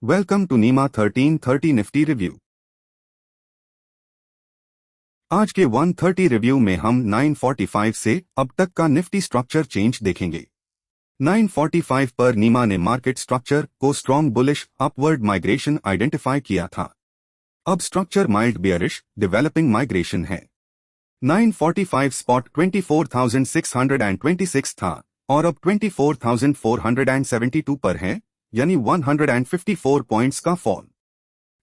Welcome to नीमा 1330 Nifty review. आज के 130 रिव्यू में हम 945 से अब तक का निफ्टी स्ट्रक्चर चेंज देखेंगे। 945 पर नीमा ने मार्केट स्ट्रक्चर को strong bullish upward migration identify किया था। अब structure mild bearish developing migration है। 945 स्पॉट 24,626 था और अब 24,472 पर है, यानी 154 पॉइंट्स का फॉल।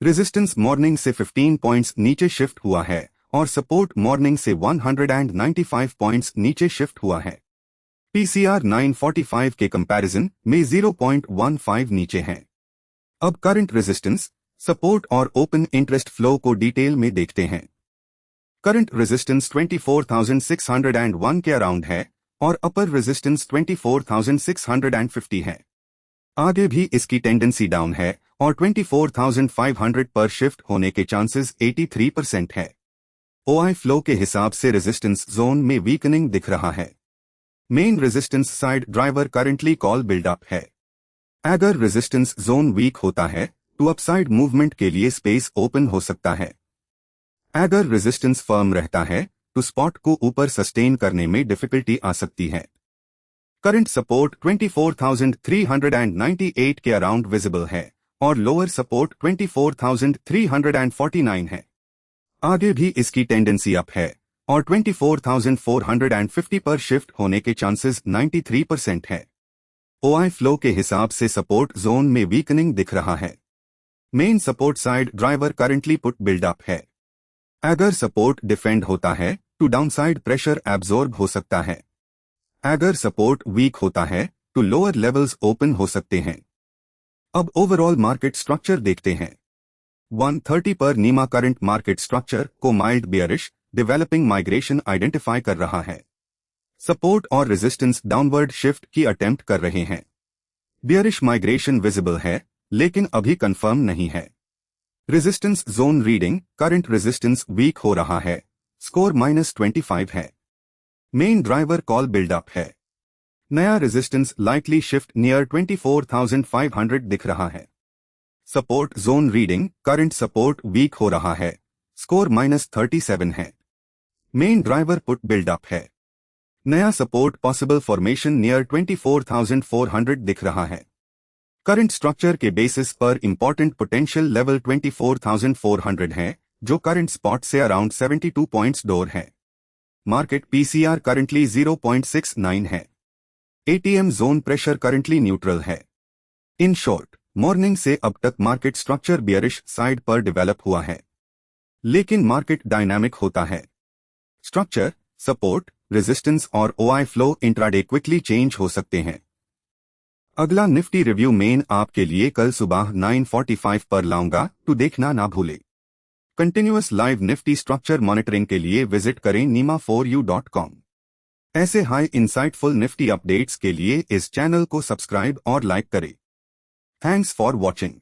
रेजिस्टेंस मॉर्निंग से 15 पॉइंट्स नीचे शिफ्ट हुआ है और सपोर्ट मॉर्निंग से 195 पॉइंट्स नीचे शिफ्ट हुआ है। पीसीआर 945 के कंपैरिजन में 0.15 नीचे है। अब करंट रेजिस्टेंस, सपोर्ट और ओपन इंटरेस्ट फ्लो को डिटेल में देखते हैं। करंट रेजिस्टेंस 24,601 के अराउंड है और अपर रेजिस्टेंस 24,650 है। आगे भी इसकी टेंडेंसी डाउन है और 24,500 पर शिफ्ट होने के चांसेस 83% है। ओआई फ्लो के हिसाब से रेजिस्टेंस जोन में वीकनिंग दिख रहा है। Main resistance side driver currently call buildup है। अगर रेजिस्टेंस जोन वीक होता है तो अपसाइड मूवमेंट के लिए स्पेस ओपन हो सकता है। अगर रेजिस्टेंस फर्म रहता है तो स्पॉट को ऊपर सस्टेन करने में डिफिकल्टी आ सकती है। करंट सपोर्ट 24,398 के अराउंड विजिबल है और लोअर सपोर्ट 24,349 है। आगे भी इसकी टेंडेंसी अप है और 24,450 पर शिफ्ट होने के चांसेस 93% है। ओआई फ्लो के हिसाब से सपोर्ट जोन में वीकनिंग दिख रहा है। Main support side driver currently put buildup है। अगर सपोर्ट डिफेंड होता है तो डाउनसाइड प्रेशर एब्जॉर्ब हो सकता है। अगर सपोर्ट वीक होता है तो लोअर लेवल्स ओपन हो सकते हैं। अब ओवरऑल मार्केट स्ट्रक्चर देखते हैं। 130 पर नीमा करंट मार्केट स्ट्रक्चर को mild bearish developing migration identify कर रहा है। सपोर्ट और रेजिस्टेंस डाउनवर्ड शिफ्ट की अटेम्प्ट कर रहे हैं। बियरिश माइग्रेशन विजिबल है लेकिन अभी कंफर्म नहीं है। Resistance zone reading current resistance weak हो रहा है, स्कोर -25 है। मेन ड्राइवर कॉल बिल्डअप है। नया रेजिस्टेंस लाइकली शिफ्ट नियर 24,500 दिख रहा है। Support zone reading current support weak हो रहा है, स्कोर -37 है। मेन ड्राइवर पुट बिल्डअप है। नया सपोर्ट पॉसिबल फॉर्मेशन नियर 24,400 दिख रहा है। करंट स्ट्रक्चर के बेसिस पर इंपॉर्टेंट पोटेंशियल लेवल 24,400 है, जो करंट स्पॉट से अराउंड 72 पॉइंट्स डोर है। मार्केट पीसीआर करंटली 0.69 है। ATM zone pressure currently neutral है। इन शॉर्ट, मॉर्निंग से अब तक मार्केट स्ट्रक्चर बियरिश साइड पर डेवलप हुआ है, लेकिन मार्केट डायनामिक होता है। स्ट्रक्चर, सपोर्ट, रेजिस्टेंस और OI flow intraday quickly change हो सकते हैं। अगला निफ्टी रिव्यू मेन आपके लिए कल सुबह 9:45 पर लाऊंगा, तो देखना ना भूले। Continuous live Nifty structure monitoring के लिए विजिट करें nima4u.com। ऐसे हाई इंसाइटफुल निफ्टी अपडेट्स के लिए इस चैनल को सब्सक्राइब और लाइक करें। Thanks for watching.